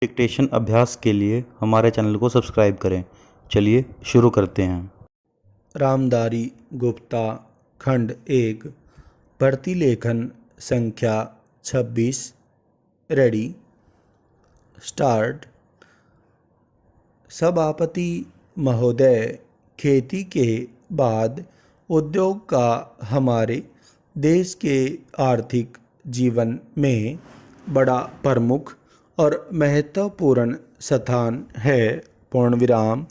Dictation अभ्यास के लिए हमारे चैनल को सब्सक्राइब करें। चलिए शुरू करते हैं। रामधारी गुप्ता खंड 1 प्रतिलेखन संख्या 26 रेडी स्टार्ट। सभापति महोदय, खेती के बाद उद्योग का हमारे देश के आर्थिक जीवन में बड़ा प्रमुख और महत्वपूर्ण स्थान है। पूर्ण विराम।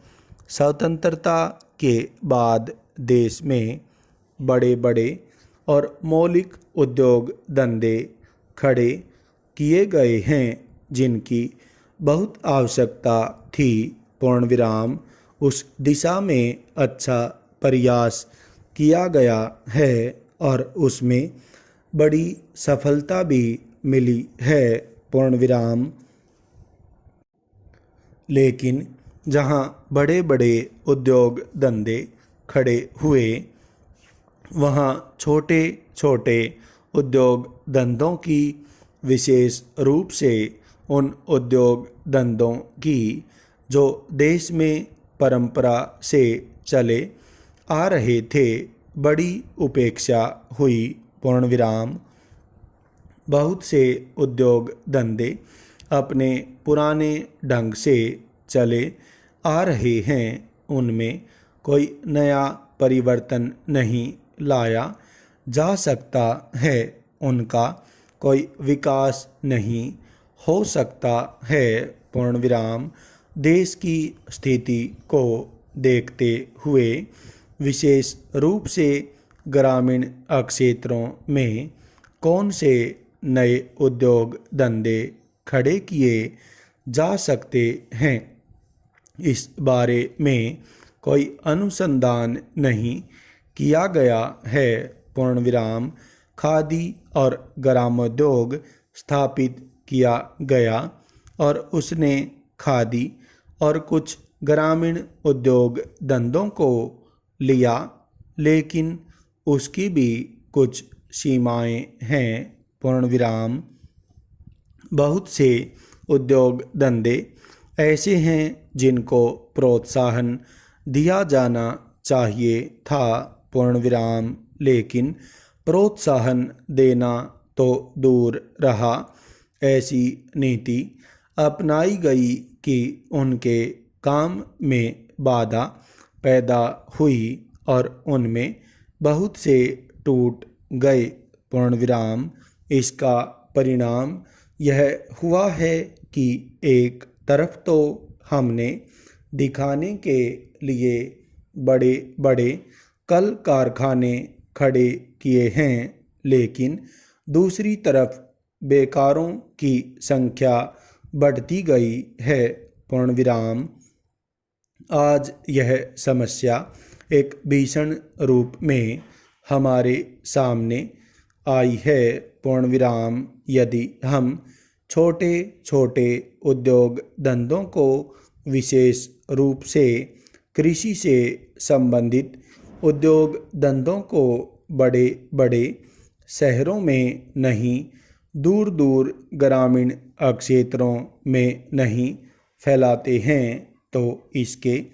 स्वतंत्रता के बाद देश में बड़े बड़े और मौलिक उद्योग धंधे खड़े किए गए हैं जिनकी बहुत आवश्यकता थी। पूर्ण विराम। उस दिशा में अच्छा प्रयास किया गया है और उसमें बड़ी सफलता भी मिली है। पूर्ण विराम। लेकिन जहाँ बड़े बड़े उद्योग धंधे खड़े हुए, वहाँ छोटे छोटे उद्योग धंधों की, विशेष रूप से उन उद्योग धंधों की जो देश में परंपरा से चले आ रहे थे, बड़ी उपेक्षा हुई। पूर्ण विराम। बहुत से उद्योग धंधे अपने पुराने ढंग से चले आ रहे हैं, उनमें कोई नया परिवर्तन नहीं लाया जा सकता है, उनका कोई विकास नहीं हो सकता है। पूर्ण विराम। देश की स्थिति को देखते हुए, विशेष रूप से ग्रामीण क्षेत्रों में कौन से नए उद्योग धंधे खड़े किए जा सकते हैं, इस बारे में कोई अनुसंधान नहीं किया गया है। पूर्ण विराम। खादी और ग्रामोद्योग स्थापित किया गया और उसने खादी और कुछ ग्रामीण उद्योग धंधों को लिया, लेकिन उसकी भी कुछ सीमाएं हैं। पूर्ण विराम। बहुत से उद्योग धंधे ऐसे हैं जिनको प्रोत्साहन दिया जाना चाहिए था। पूर्ण विराम। लेकिन प्रोत्साहन देना तो दूर रहा, ऐसी नीति अपनाई गई कि उनके काम में बाधा पैदा हुई और उनमें बहुत से टूट गए। पूर्ण विराम। इसका परिणाम यह हुआ है कि एक तरफ तो हमने दिखाने के लिए बड़े बड़े कल कारखाने खड़े किए हैं, लेकिन दूसरी तरफ बेकारों की संख्या बढ़ती गई है। पूर्ण विराम। आज यह समस्या एक भीषण रूप में हमारे सामने आई है। पूर्ण विराम। यदि हम छोटे छोटे उद्योग धंधों को, विशेष रूप से कृषि से संबंधित उद्योग धंधों को बड़े बड़े शहरों में नहीं, दूर दूर ग्रामीण क्षेत्रों में नहीं फैलाते हैं, तो इसके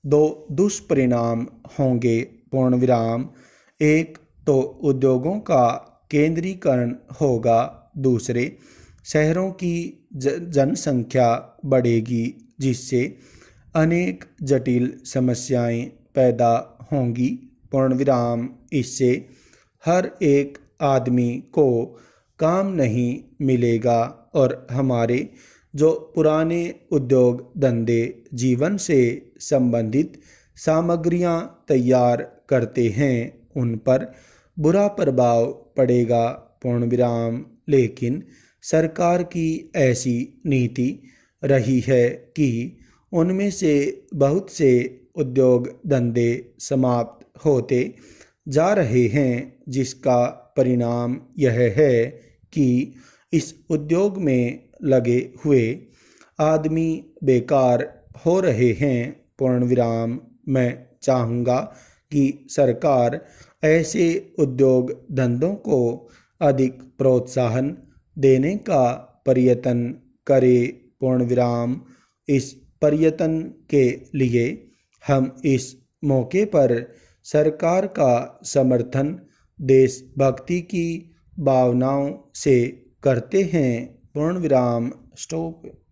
दो दुष्परिणाम होंगे। पूर्ण विराम। एक तो उद्योगों का केंद्रीकरण होगा, दूसरे शहरों की जनसंख्या बढ़ेगी, जिससे अनेक जटिल समस्याएं पैदा होंगी। पूर्ण विराम। इससे हर एक आदमी को काम नहीं मिलेगा और हमारे जो पुराने उद्योग धंधे जीवन से संबंधित सामग्रियां तैयार करते हैं, उन पर बुरा प्रभाव पड़ेगा। पूर्ण विराम। लेकिन सरकार की ऐसी नीति रही है कि उनमें से बहुत से उद्योग धंधे समाप्त होते जा रहे हैं, जिसका परिणाम यह है कि इस उद्योग में लगे हुए आदमी बेकार हो रहे हैं। पूर्ण विराम। मैं चाहूँगा कि सरकार ऐसे उद्योग धंधों को अधिक प्रोत्साहन देने का प्रयत्न करे। पूर्ण विराम। इस पर्यटन के लिए हम इस मौके पर सरकार का समर्थन देशभक्ति की भावनाओं से करते हैं। पूर्ण विराम। स्टॉप।